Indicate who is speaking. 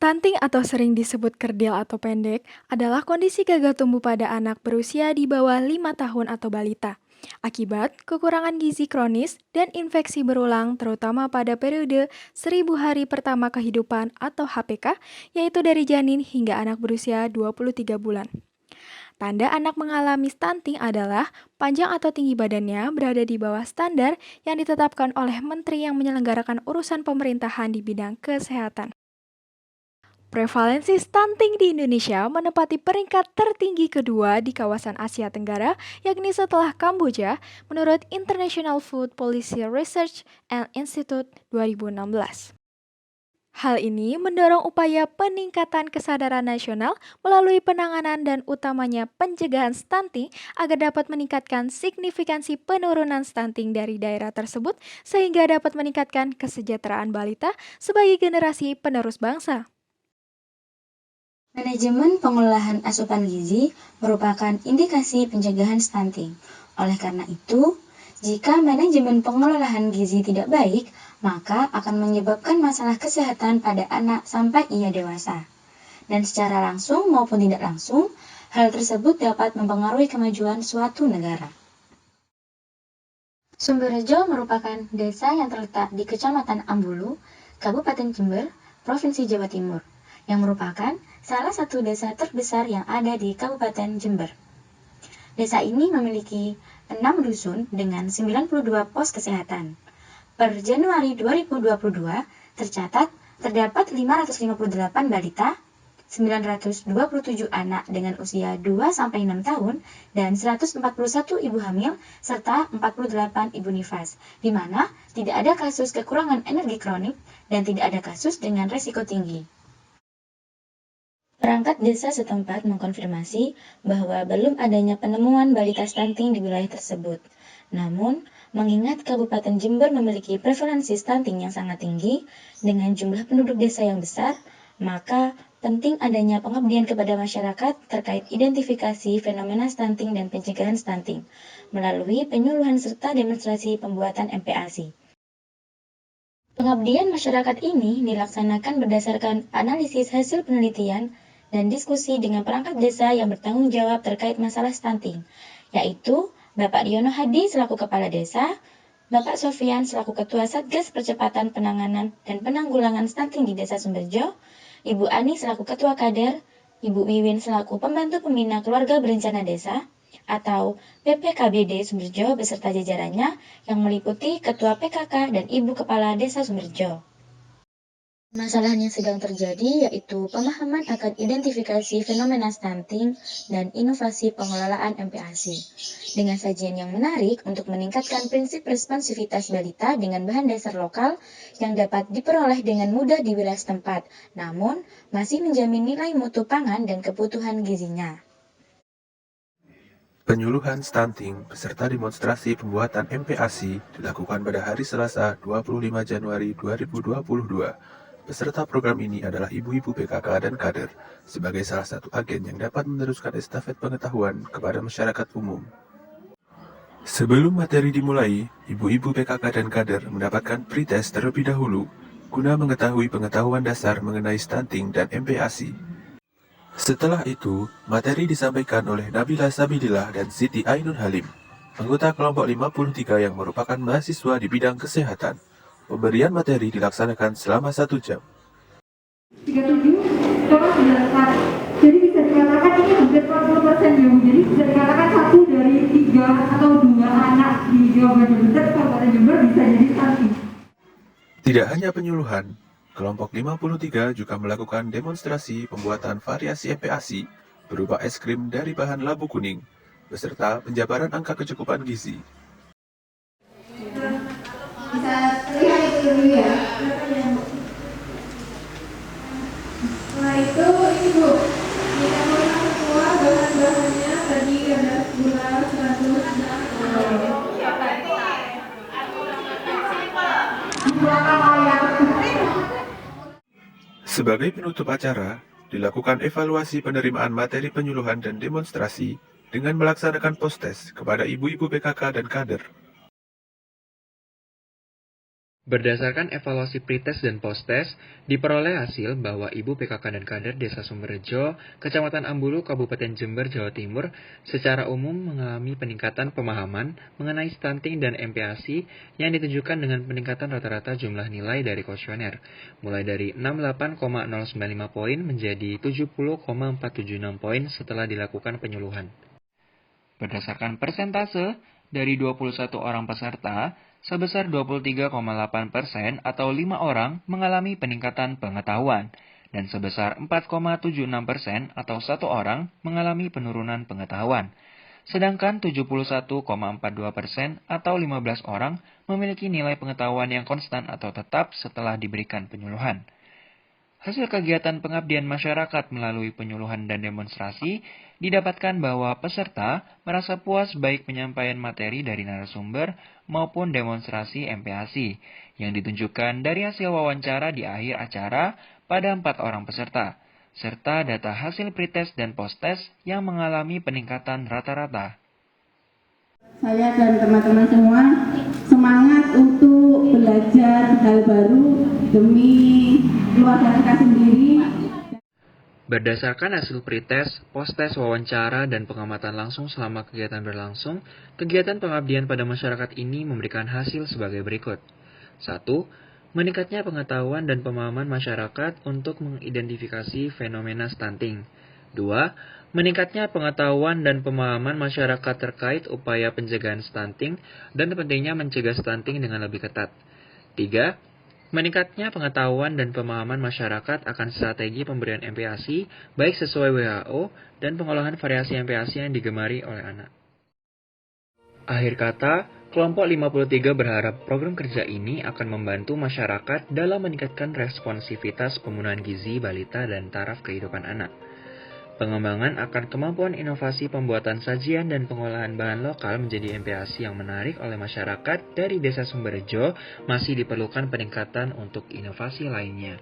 Speaker 1: Stunting atau sering disebut kerdil atau pendek adalah kondisi gagal tumbuh pada anak berusia di bawah 5 tahun atau balita. Akibat kekurangan gizi kronis dan infeksi berulang terutama pada periode 1000 hari pertama kehidupan atau HPK, yaitu dari janin hingga anak berusia 23 bulan. Tanda anak mengalami stunting adalah panjang atau tinggi badannya berada di bawah standar yang ditetapkan oleh menteri yang menyelenggarakan urusan pemerintahan di bidang kesehatan. Prevalensi stunting di Indonesia menempati peringkat tertinggi kedua di kawasan Asia Tenggara, yakni setelah Kamboja, menurut International Food Policy Research and Institute 2016. Hal ini mendorong upaya peningkatan kesadaran nasional melalui penanganan dan utamanya pencegahan stunting agar dapat meningkatkan signifikansi penurunan stunting dari daerah tersebut sehingga dapat meningkatkan kesejahteraan balita sebagai generasi penerus bangsa.
Speaker 2: Manajemen pengelolaan asupan gizi merupakan indikasi pencegahan stunting. Oleh karena itu, jika manajemen pengelolaan gizi tidak baik, maka akan menyebabkan masalah kesehatan pada anak sampai ia dewasa. Dan secara langsung maupun tidak langsung, hal tersebut dapat mempengaruhi kemajuan suatu negara. Sumberjo merupakan desa yang terletak di Kecamatan Ambulu, Kabupaten Jember, Provinsi Jawa Timur, yang merupakan salah satu desa terbesar yang ada di Kabupaten Jember. Desa ini memiliki 6 dusun dengan 92 pos kesehatan. Per Januari 2022, tercatat terdapat 558 balita, 927 anak dengan usia 2-6 tahun, dan 141 ibu hamil, serta 48 ibu nifas, di mana tidak ada kasus kekurangan energi kronik dan tidak ada kasus dengan risiko tinggi. Perangkat desa setempat mengkonfirmasi bahwa belum adanya penemuan balita stunting di wilayah tersebut. Namun, mengingat Kabupaten Jember memiliki prevalensi stunting yang sangat tinggi dengan jumlah penduduk desa yang besar, maka penting adanya pengabdian kepada masyarakat terkait identifikasi fenomena stunting dan pencegahan stunting melalui penyuluhan serta demonstrasi pembuatan MPASI. Pengabdian masyarakat ini dilaksanakan berdasarkan analisis hasil penelitian dan diskusi dengan perangkat desa yang bertanggung jawab terkait masalah stunting, yaitu Bapak Diono Hadi selaku Kepala Desa, Bapak Sofian selaku Ketua Satgas Percepatan Penanganan dan Penanggulangan Stunting di Desa Sumberjo, Ibu Ani selaku Ketua Kader, Ibu Wiwin selaku Pembantu Pembina Keluarga Berencana Desa, atau PPKBD Sumberjo beserta jajarannya yang meliputi Ketua PKK dan Ibu Kepala Desa Sumberjo. Masalah yang sedang terjadi yaitu pemahaman akan identifikasi fenomena stunting dan inovasi pengelolaan MPASI dengan sajian yang menarik untuk meningkatkan prinsip responsivitas balita dengan bahan dasar lokal yang dapat diperoleh dengan mudah di wilayah setempat, namun masih menjamin nilai mutu pangan dan kebutuhan gizinya.
Speaker 3: Penyuluhan stunting beserta demonstrasi pembuatan MPASI dilakukan pada hari Selasa 25 Januari 2022. Peserta program ini adalah ibu-ibu PKK dan kader sebagai salah satu agen yang dapat meneruskan estafet pengetahuan kepada masyarakat umum. Sebelum materi dimulai, ibu-ibu PKK dan kader mendapatkan pretest terlebih dahulu guna mengetahui pengetahuan dasar mengenai stunting dan MPASI. Setelah itu, materi disampaikan oleh Nabila Sabilillah dan Siti Ainun Halim, anggota kelompok 53 yang merupakan mahasiswa di bidang kesehatan. Pemberian materi dilaksanakan selama 1 jam.
Speaker 4: 37 sekarang sudah besar. Jadi bisa dikatakan ini hampir 40% ya Bu. Jadi bisa dikatakan 1 dari 3 atau 2 anak di Jawa Barat Kabupaten Jember bisa jadi stunting.
Speaker 3: Tidak hanya penyuluhan, kelompok 53 juga melakukan demonstrasi pembuatan variasi MPASI berupa es krim dari bahan labu kuning, beserta penjabaran angka kecukupan gizi.
Speaker 4: Bisa lihat itu dulu ya. Setelah itu ini Bu, kita mulai semua bahan-bahannya tadi ada gula 100
Speaker 3: Sebagai penutup acara, dilakukan evaluasi penerimaan materi penyuluhan dan demonstrasi dengan melaksanakan post-test kepada ibu-ibu PKK dan kader.
Speaker 5: Berdasarkan evaluasi pretest dan posttest, diperoleh hasil bahwa Ibu PKK dan Kader Desa Sumberjo, Kecamatan Ambulu, Kabupaten Jember, Jawa Timur, secara umum mengalami peningkatan pemahaman mengenai stunting dan MPASI yang ditunjukkan dengan peningkatan rata-rata jumlah nilai dari kuesioner, mulai dari 68,095 poin menjadi 70,476 poin setelah dilakukan penyuluhan. Berdasarkan persentase, dari 21 orang peserta, sebesar 23,8% atau 5 orang mengalami peningkatan pengetahuan, dan sebesar 4,76% atau 1 orang mengalami penurunan pengetahuan. Sedangkan 71,42% atau 15 orang memiliki nilai pengetahuan yang konstan atau tetap setelah diberikan penyuluhan. Hasil kegiatan pengabdian masyarakat melalui penyuluhan dan demonstrasi didapatkan bahwa peserta merasa puas baik penyampaian materi dari narasumber maupun demonstrasi MPASI yang ditunjukkan dari hasil wawancara di akhir acara pada 4 orang peserta, serta data hasil pretest dan posttest yang mengalami peningkatan rata-rata.
Speaker 6: Saya dan teman-teman semua semangat untuk belajar hal baru demi keluarga kita sendiri.
Speaker 5: Berdasarkan hasil pretest, posttest, wawancara, dan pengamatan langsung selama kegiatan berlangsung, kegiatan pengabdian pada masyarakat ini memberikan hasil sebagai berikut. 1. Meningkatnya pengetahuan dan pemahaman masyarakat untuk mengidentifikasi fenomena stunting. 2. Meningkatnya pengetahuan dan pemahaman masyarakat terkait upaya pencegahan stunting dan pentingnya mencegah stunting dengan lebih ketat. 3. Meningkatnya pengetahuan dan pemahaman masyarakat akan strategi pemberian MPASI baik sesuai WHO dan pengolahan variasi MPASI yang digemari oleh anak. Akhir kata, kelompok 53 berharap program kerja ini akan membantu masyarakat dalam meningkatkan responsivitas pemenuhan gizi balita dan taraf kehidupan anak. Pengembangan akan kemampuan inovasi pembuatan sajian dan pengolahan bahan lokal menjadi MPASI yang menarik oleh masyarakat dari Desa Sumberjo masih diperlukan peningkatan untuk inovasi lainnya.